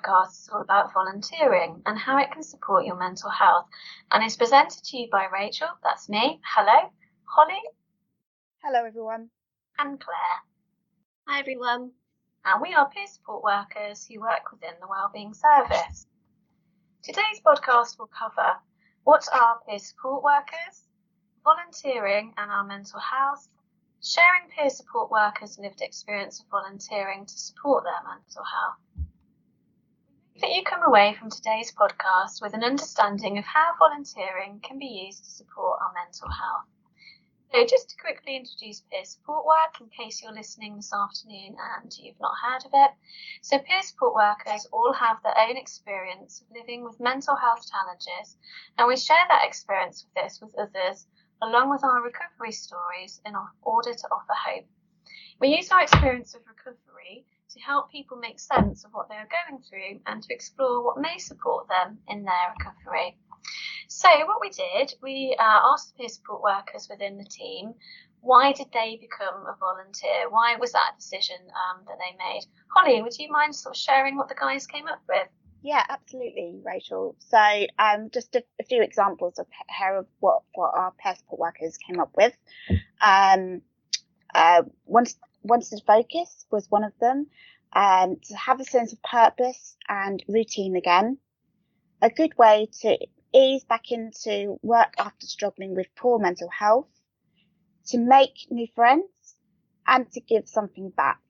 podcast is all about volunteering and how it can support your mental health, and is presented to you by Rachel, that's me, hello, Holly. Hello everyone. And Claire. Hi everyone. And we are peer support workers who work within the Wellbeing Service. Today's podcast will cover what are peer support workers, volunteering and our mental health, sharing peer support workers' lived experience of volunteering to support their mental health. We hope that you come away from today's podcast with an understanding of how volunteering can be used to support our mental health. So just to quickly introduce peer support work, in case you're listening this afternoon and you've not heard of it. So peer support workers all have their own experience of living with mental health challenges, and we share that experience with others, along with our recovery stories in order to offer hope. We use our experience of recovery to help people make sense of what they are going through and to explore what may support them in their recovery. So what we did, we asked the peer support workers within the team, why did they become a volunteer? Why was that a decision that they made? Holly, would you mind sort of sharing what the guys came up with? Yeah, absolutely, Rachel. So just a few examples of what our peer support workers came up with. Wanted focus was one of them. To have a sense of purpose and routine again. A good way to ease back into work after struggling with poor mental health. To make new friends and to give something back.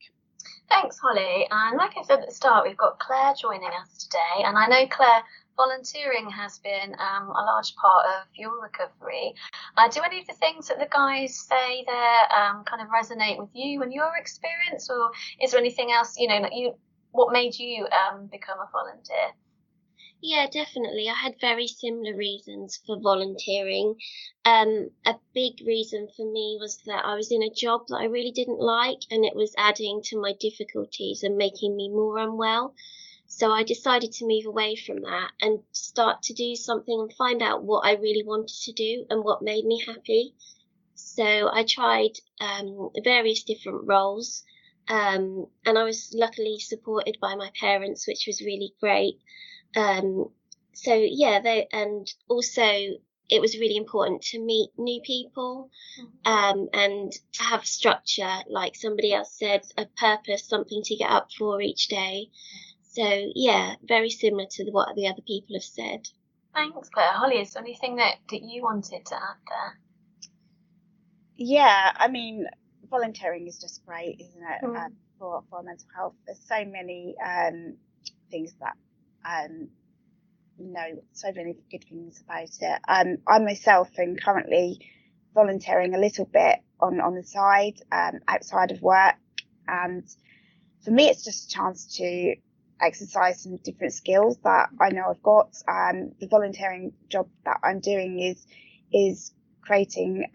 Thanks, Holly. And like I said at the start, we've got Claire joining us today. And I know, Claire, volunteering has been a large part of your recovery. Do any of the things that the guys say there kind of resonate with you and your experience? Or is there anything else, what made you become a volunteer? Yeah, definitely. I had very similar reasons for volunteering. A big reason for me was that I was in a job that I really didn't like, and it was adding to my difficulties and making me more unwell. So I decided to move away from that and start to do something and find out what I really wanted to do and what made me happy. So I tried various different roles, and I was luckily supported by my parents, which was really great. And also it was really important to meet new people, and to have structure, like somebody else said, a purpose, something to get up for each day. So yeah, very similar to what the other people have said. Thanks, Claire. Holly, is there anything that you wanted to add there? Yeah, I mean, volunteering is just great, isn't it? For mental health. There's so many things that so many good things about it. I myself am currently volunteering a little bit on the side, outside of work, and for me it's just a chance to exercise some different skills that I know I've got. The volunteering job that I'm doing is creating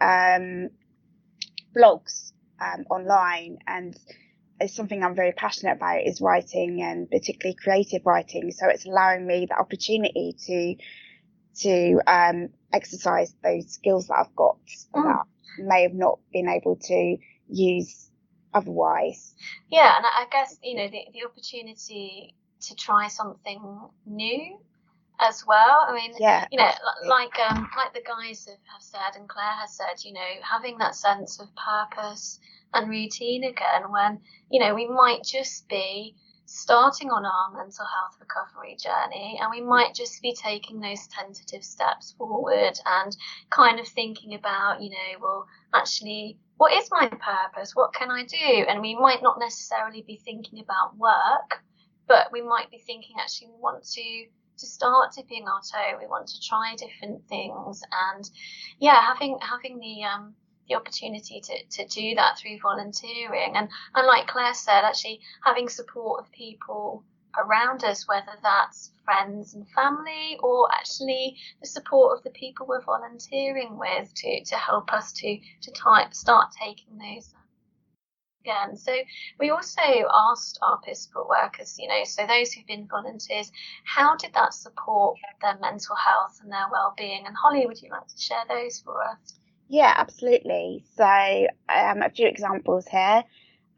blogs online, and it's something I'm very passionate about, is writing, and particularly creative writing. So it's allowing me the opportunity to exercise those skills that I've got that may have not been able to use otherwise. Yeah, and I guess, the opportunity to try something new as well. I mean, yeah, like the guys have said and Claire has said, having that sense of purpose and routine again when, we might just be starting on our mental health recovery journey, and we might just be taking those tentative steps forward and kind of thinking about, well, actually, what is my purpose? What can I do? And we might not necessarily be thinking about work, but we might be thinking, actually, we want to start dipping our toe. We want to try different things, and having the opportunity to do that through volunteering, and like Claire said, actually having support of people around us, whether that's friends and family, or actually the support of the people we're volunteering with to help us to start taking those again. So we also asked our peer support workers, so those who've been volunteers, how did that support their mental health and their well-being? And Holly, would you like to share those for us? Yeah, absolutely. So a few examples here.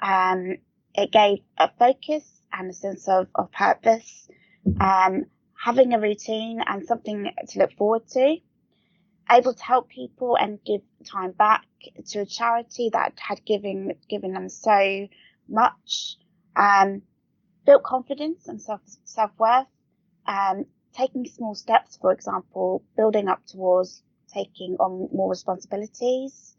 It gave a focus and a sense of purpose. having a routine and something to look forward to, able to help people and give time back to a charity that had given them so much, built confidence and self-worth, taking small steps, for example, building up towards taking on more responsibilities,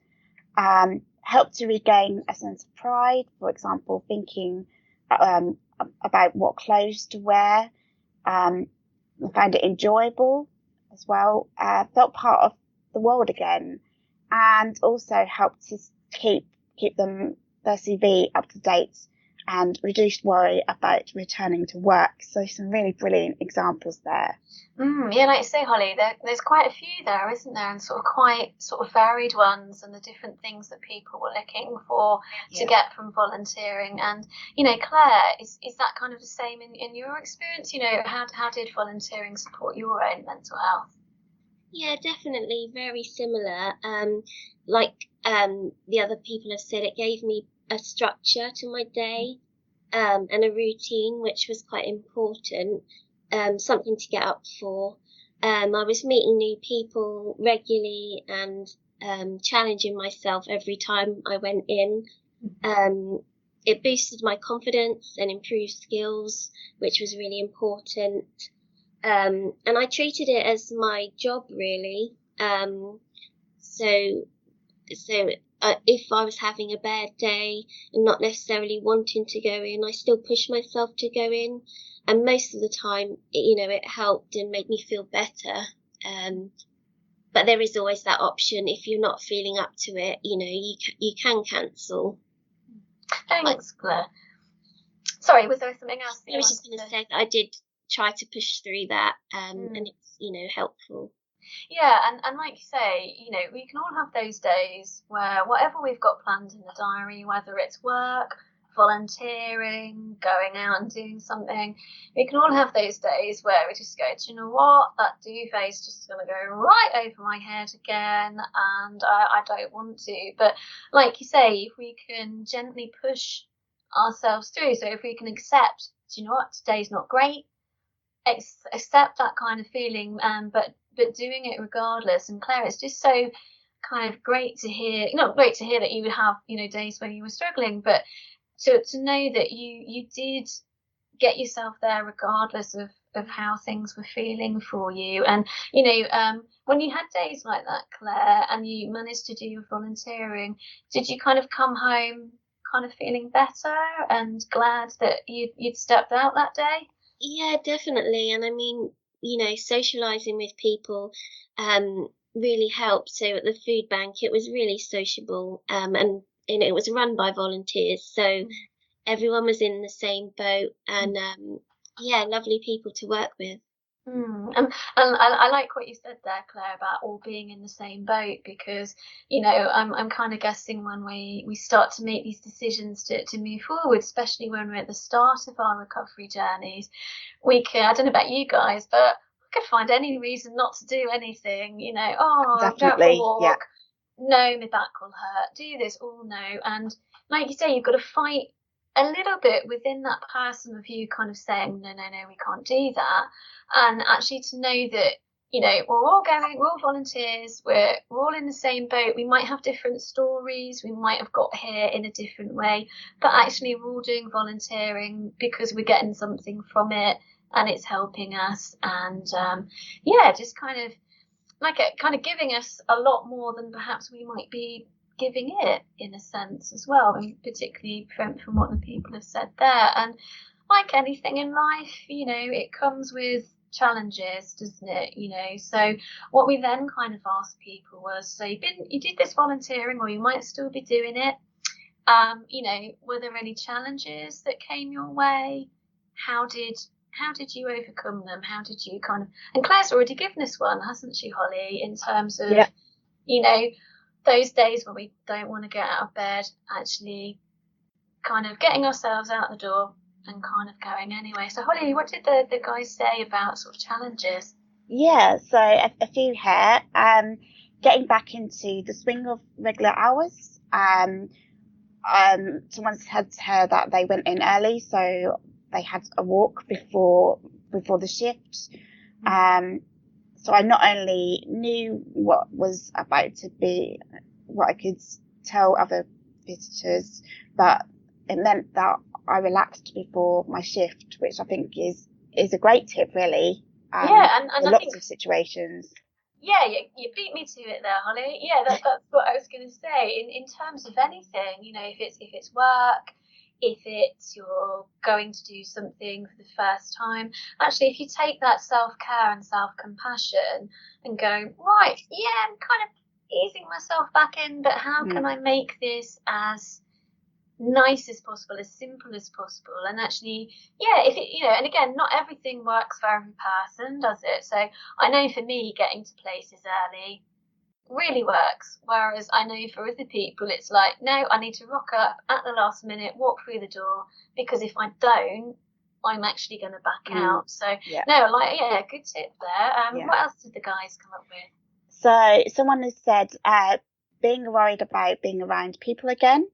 helped to regain a sense of pride, for example, thinking about what clothes to wear, I found it enjoyable as well, felt part of the world again, and also helped to keep their CV up to date and reduced worry about returning to work. So some really brilliant examples there. Yeah, like you say, Holly, there's quite a few there, isn't there? And quite varied ones, and the different things that people were looking for to get from volunteering. And, Claire, is that kind of the same in your experience? How did volunteering support your own mental health? Yeah, definitely very similar. The other people have said, it gave me a structure to my day, and a routine, which was quite important, something to get up for. I was meeting new people regularly and challenging myself every time I went in. It boosted my confidence and improved skills, which was really important. And I treated it as my job, really. So if I was having a bad day and not necessarily wanting to go in, I still pushed myself to go in. And most of the time, it helped and made me feel better. But there is always that option. If you're not feeling up to it, you can cancel. Thanks, Claire. Sorry, was there something else? I was just going to say that I did try to push through that, and it's, helpful. Yeah, and like you say, we can all have those days where whatever we've got planned in the diary, whether it's work, volunteering, going out and doing something, we can all have those days where we just go, do you know what, that duvet's just going to go right over my head again, and I don't want to. But like you say, if we can gently push ourselves through, so if we can accept, do you know what, today's not great, accept that kind of feeling, but doing it regardless. And Claire, it's just so kind of great to hear, not great to hear that you would have, days when you were struggling, but to know that you did get yourself there regardless of how things were feeling for you. And, when you had days like that, Claire, and you managed to do your volunteering, did you kind of come home kind of feeling better and glad that you'd stepped out that day? Yeah, definitely. And I mean, socializing with people really helped. So at the food bank, it was really sociable, and it was run by volunteers. So everyone was in the same boat, and lovely people to work with. And I like what you said there, Claire, about all being in the same boat, because I'm kind of guessing when we start to make these decisions to move forward, especially when we're at the start of our recovery journeys, we can, I don't know about you guys, but I could find any reason not to do anything. Go for a walk, no, my back will hurt, do this, no. And like you say, you've got to fight a little bit within that person of you kind of saying, no, we can't do that. And actually to know that, we're all volunteers, we're all in the same boat. We might have different stories, we might have got here in a different way, but actually we're all doing volunteering because we're getting something from it and it's helping us. And just kind of giving us a lot more than perhaps we might be giving it, in a sense, as well, and particularly from what the people have said there. And like anything in life, it comes with challenges, doesn't it? So what we then kind of asked people was, so you did this volunteering, or you might still be doing it, were there any challenges that came your way? How did you overcome them? How did you and Claire's already given us one, hasn't she, Holly, in terms of those days when we don't want to get out of bed, actually kind of getting ourselves out the door and kind of going anyway. So Holly, what did the guys say about sort of challenges? Yeah, so a few here. Getting back into the swing of regular hours. Someone said to her that they went in early, so they had a walk before before the shift. So I not only knew what was about to be, what I could tell other visitors, but it meant that I relaxed before my shift, which I think is a great tip, really. And for lots of situations. Yeah, you beat me to it there, Holly. Yeah, that's what I was going to say. In terms of anything, if it's work, if it's you're going to do something for the first time, actually, if you take that self-care and self-compassion and go, right, yeah, I'm kind of easing myself back in, but how can I make this as nice as possible, as simple as possible? And actually, if it, and again, not everything works for every person, does it? So I know for me, getting to places early really works, whereas I know for other people it's like, no, I need to rock up at the last minute, walk through the door, because if I don't, I'm actually going to back out. So good tip there. What else did the guys come up with? So someone has said being worried about being around people again.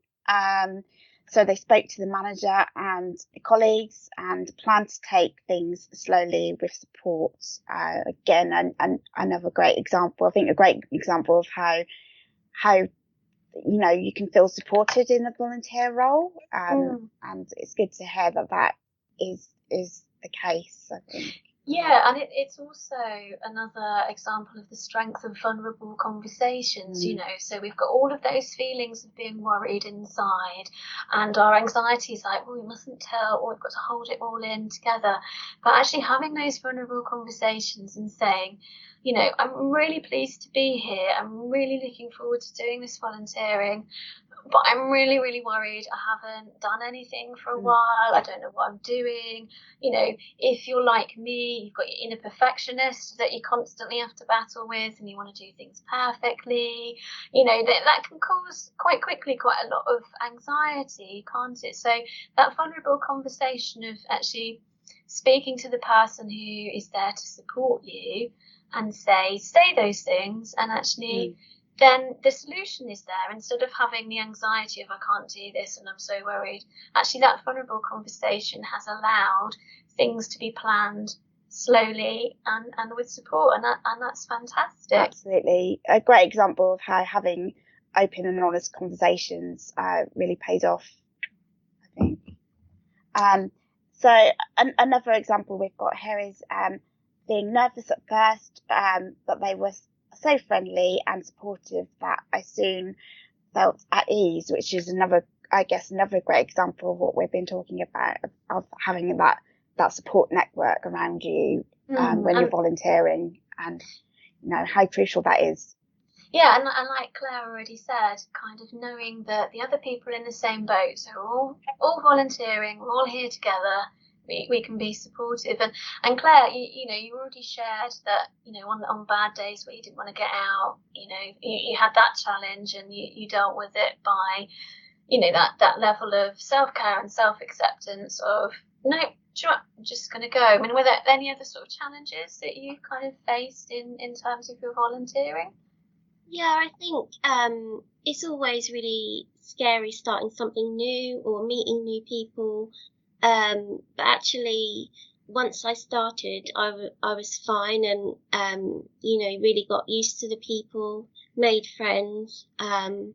So they spoke to the manager and the colleagues and plan to take things slowly with support. Again, and another great example. I think a great example of how you can feel supported in the volunteer role. And it's good to hear that is the case, I think. Yeah, and it's also another example of the strength of vulnerable conversations, so we've got all of those feelings of being worried inside, and our anxiety is like, well, we mustn't tell, or we've got to hold it all in together. But actually having those vulnerable conversations and saying, I'm really pleased to be here, I'm really looking forward to doing this volunteering, but I'm really, really worried. I haven't done anything for a while. I don't know what I'm doing. If you're like me, you've got your inner perfectionist that you constantly have to battle with, and you want to do things perfectly. That can cause quite quickly quite a lot of anxiety, can't it? So that vulnerable conversation of actually speaking to the person who is there to support you and say those things, and actually then the solution is there. Instead of having the anxiety of I can't do this and I'm so worried, actually that vulnerable conversation has allowed things to be planned slowly and with support, and that's fantastic. Absolutely. A great example of how having open and honest conversations really pays off, I think. So another example we've got here is being nervous at first, but they were so friendly and supportive that I soon felt at ease, which is another great example of what we've been talking about, of having that support network around you when you're volunteering, and how crucial that is. Yeah, and like Claire already said, kind of knowing that the other people in the same boat, so we're all volunteering, we're all here together. We can be supportive, and Claire, you already shared that on bad days where you didn't want to get out, you had that challenge, and you dealt with it by that level of self-care and self-acceptance of no, I'm just going to go. I mean, were there any other sort of challenges that you kind of faced in terms of your volunteering? Yeah, I think it's always really scary starting something new or meeting new people. But actually, once I started, I was fine, and really got used to the people, made friends, and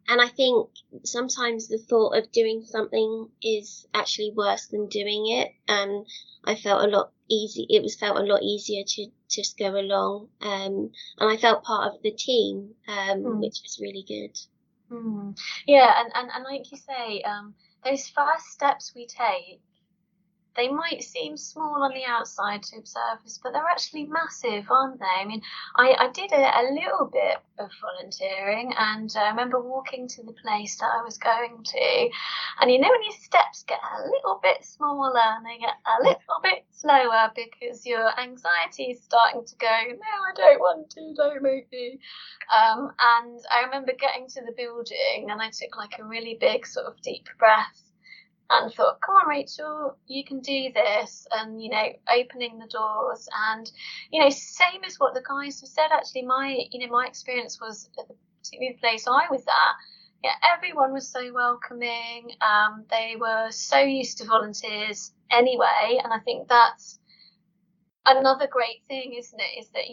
I think sometimes the thought of doing something is actually worse than doing it, and I felt it felt a lot easier to just go along, and I felt part of the team, which was really good. Yeah, and like you say, those first steps we take, they might seem small on the outside to observers, but they're actually massive, aren't they? I mean, I did a little bit of volunteering, and I remember walking to the place that I was going to, and when your steps get a little bit smaller and they get a little bit slower because your anxiety is starting to go, no, I don't want to, don't make me. And I remember getting to the building, and I took like a really big sort of deep breath and thought, come on, Rachel, you can do this. And, opening the doors, and, same as what the guys have said, actually, my experience was at the particular place I was at. Yeah, everyone was so welcoming. They were so used to volunteers anyway. And I think that's another great thing, isn't it, is that,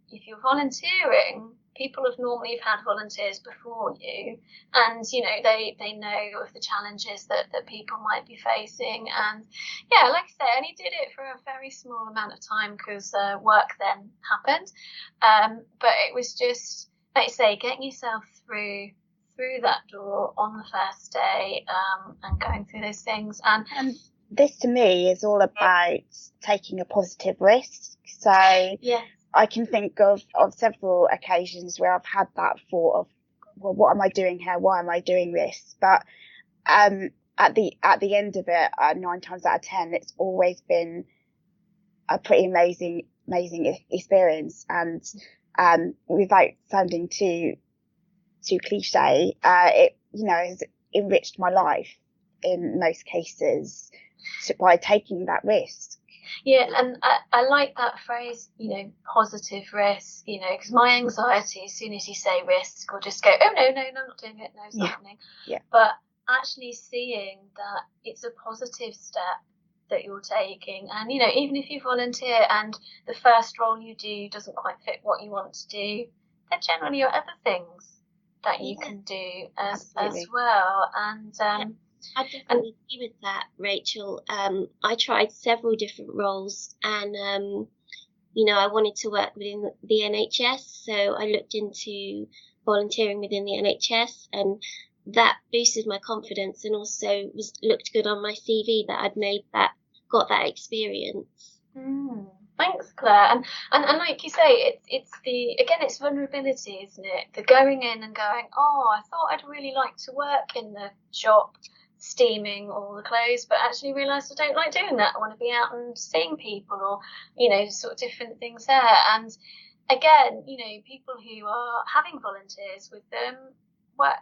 if you're volunteering, people have normally had volunteers before you, and, they know of the challenges that people might be facing. And yeah, like I say, I only did it for a very small amount of time because work then happened. But it was just, like I say, getting yourself through that door on the first day, and going through those things. And this to me is all about taking a positive risk. So Yeah. I can think of several occasions where I've had that thought of, well, what am I doing here? Why am I doing this? But at the end of it, 9 times out of 10, it's always been a pretty amazing experience. And without sounding too cliche, it has enriched my life in most cases by taking that risk. Yeah, and I like that phrase, positive risk, because my anxiety, as soon as you say risk, will just go, oh, no, I'm not doing it, no, it's not happening. Yeah. But actually seeing that it's a positive step that you're taking, and, even if you volunteer and the first role you do doesn't quite fit what you want to do, there generally are other things that you can do as well. And I definitely agree with that, Rachel. I tried several different roles, and I wanted to work within the NHS, so I looked into volunteering within the NHS, and that boosted my confidence, and also looked good on my CV that I'd got that experience. Thanks, Claire. And like you say, it's vulnerability, isn't it? The going in and going, oh, I thought I'd really like to work in the shop steaming all the clothes, but actually realised I don't like doing that. I want to be out and seeing people, or sort of different things there. And again, people who are having volunteers with them work,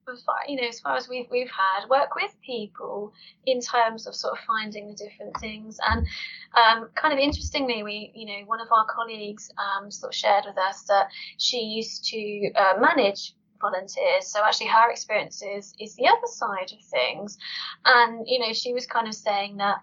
as far as we've had, work with people in terms of sort of finding the different things. And kind of interestingly, we one of our colleagues sort of shared with us that she used to manage volunteers, so actually her experience is the other side of things. And she was kind of saying that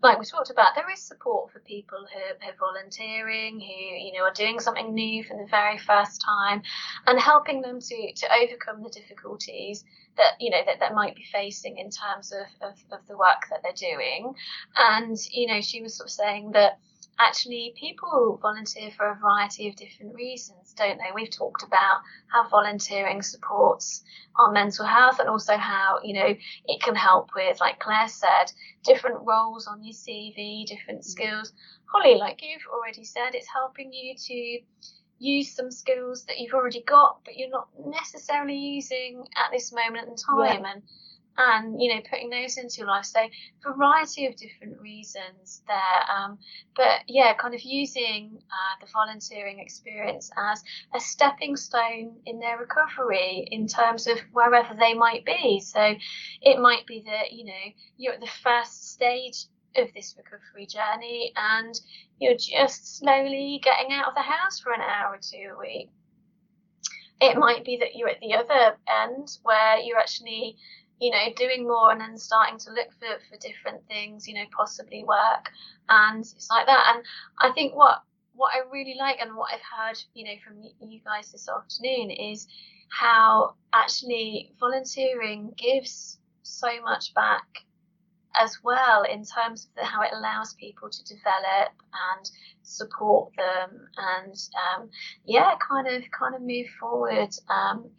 like we talked about, there is support for people who are volunteering, who are doing something new for the very first time, and helping them to overcome the difficulties that that might be facing in terms of the work that they're doing. And she was sort of saying that actually people volunteer for a variety of different reasons, don't they? We've talked about how volunteering supports our mental health, and also how it can help with, like Claire said, different roles on your CV, different skills. Holly, like you've already said, it's helping you to use some skills that you've already got but you're not necessarily using at this moment in time. And putting those into your life. So variety of different reasons there. But yeah, kind of using the volunteering experience as a stepping stone in their recovery in terms of wherever they might be. So it might be that, you're at the first stage of this recovery journey and you're just slowly getting out of the house for an hour or two a week. It might be that you're at the other end where you're actually doing more and then starting to look for different things, possibly work, and it's like that. And I think what I really like, and what I've heard, from you guys this afternoon, is how actually volunteering gives so much back as well, in terms of how it allows people to develop and support them, and kind of move forward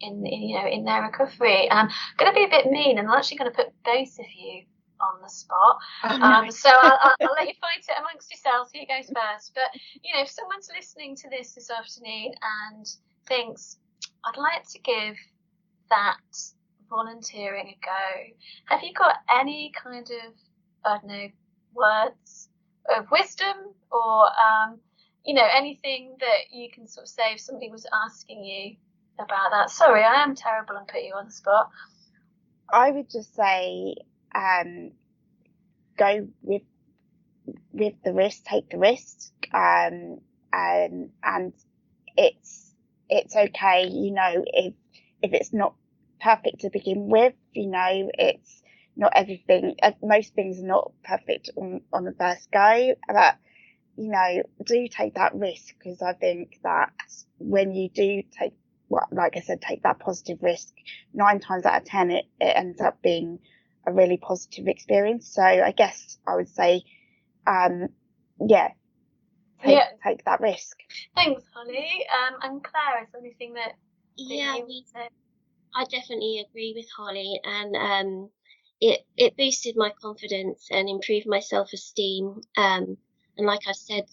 in their recovery. I'm going to be a bit mean, and I'm actually going to put both of you on the spot. So I'll let you fight it amongst yourselves. Who goes first? But if someone's listening to this afternoon and thinks, I'd like to give that volunteering a go, have you got any kind of, I don't know, words of wisdom, or anything that you can sort of say if somebody was asking you about that? Sorry, I am terrible and put you on the spot. I would just say go with the risk, take the risk, and it's okay, if it's not perfect to begin with, it's not everything, most things are not perfect on the first go, but, do take that risk, because I think that when you do take, well, like I said, take that positive risk, 9 times out of 10, it ends up being a really positive experience. So I guess I would say, take that risk. Thanks, Holly. And Claire, is there anything that Yeah, you would say? I definitely agree with Holly, and it boosted my confidence and improved my self-esteem. And like I said,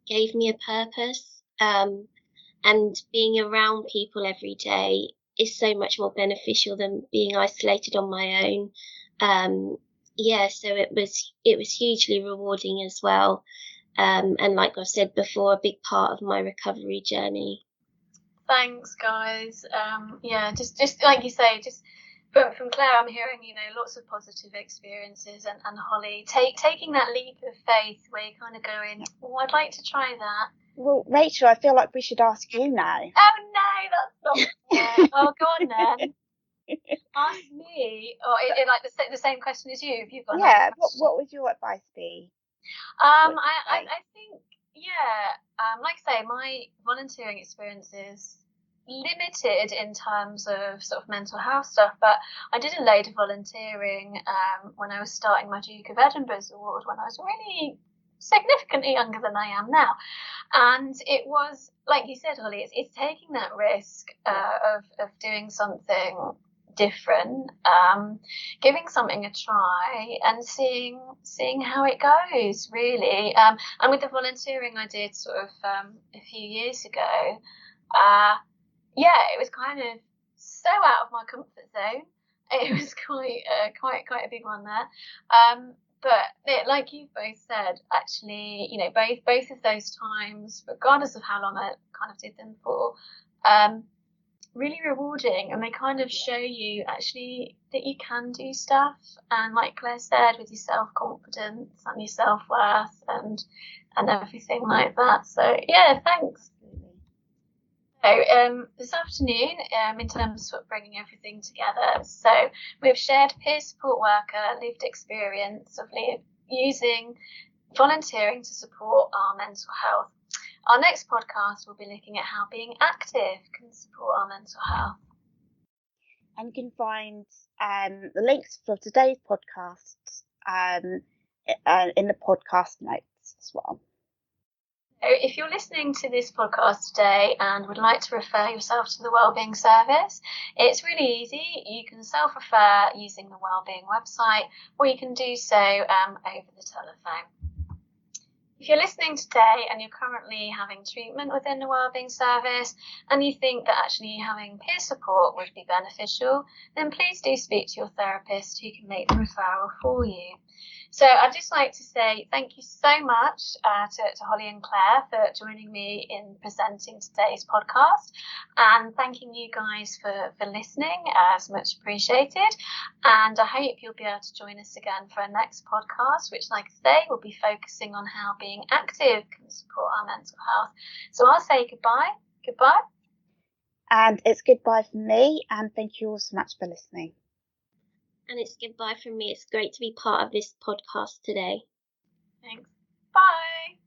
gave me a purpose. And being around people every day is so much more beneficial than being isolated on my own. So it was hugely rewarding as well. And like I've said before, a big part of my recovery journey. Thanks, guys. Just like you say, just from Claire, I'm hearing, lots of positive experiences, and Holly taking that leap of faith where you kind of go in, I'd like to try that. Well, Rachel, I feel like we should ask you now. Oh no, that's not fair. Oh, go on then. Ask me, or like the same question as you. If you've got what would your advice be? I think, like I say, my volunteering experience is limited in terms of sort of mental health stuff, but I did a load of volunteering when I was starting my Duke of Edinburgh's award when I was really significantly younger than I am now. And it was, like you said, Holly, it's taking that risk of doing something different, giving something a try and seeing how it goes, really. And with the volunteering I did sort of a few years ago, it was kind of so out of my comfort zone. It was quite a big one there. But like you both said, actually, both of those times, regardless of how long I kind of did them for, really rewarding, and they kind of show you actually that you can do stuff, and like Claire said, with your self-confidence and your self-worth and everything like that. So thanks. So this afternoon, in terms of bringing everything together, so we've shared peer support worker lived experience of using volunteering to support our mental health. Our next podcast will be looking at how being active can support our mental health. And you can find the links for today's podcast in the podcast notes as well. So if you're listening to this podcast today and would like to refer yourself to the Wellbeing Service, it's really easy. You can self-refer using the Wellbeing website, or you can do so over the telephone. If you're listening today and you're currently having treatment within the Wellbeing Service and you think that actually having peer support would be beneficial, then please do speak to your therapist who can make the referral for you. So I'd just like to say thank you so much to Holly and Claire for joining me in presenting today's podcast, and thanking you guys for listening, as much appreciated. And I hope you'll be able to join us again for our next podcast, which, like I say, will be focusing on how being active can support our mental health. So I'll say goodbye. Goodbye. And it's goodbye from me, and thank you all so much for listening. And it's goodbye from me. It's great to be part of this podcast today. Thanks. Bye.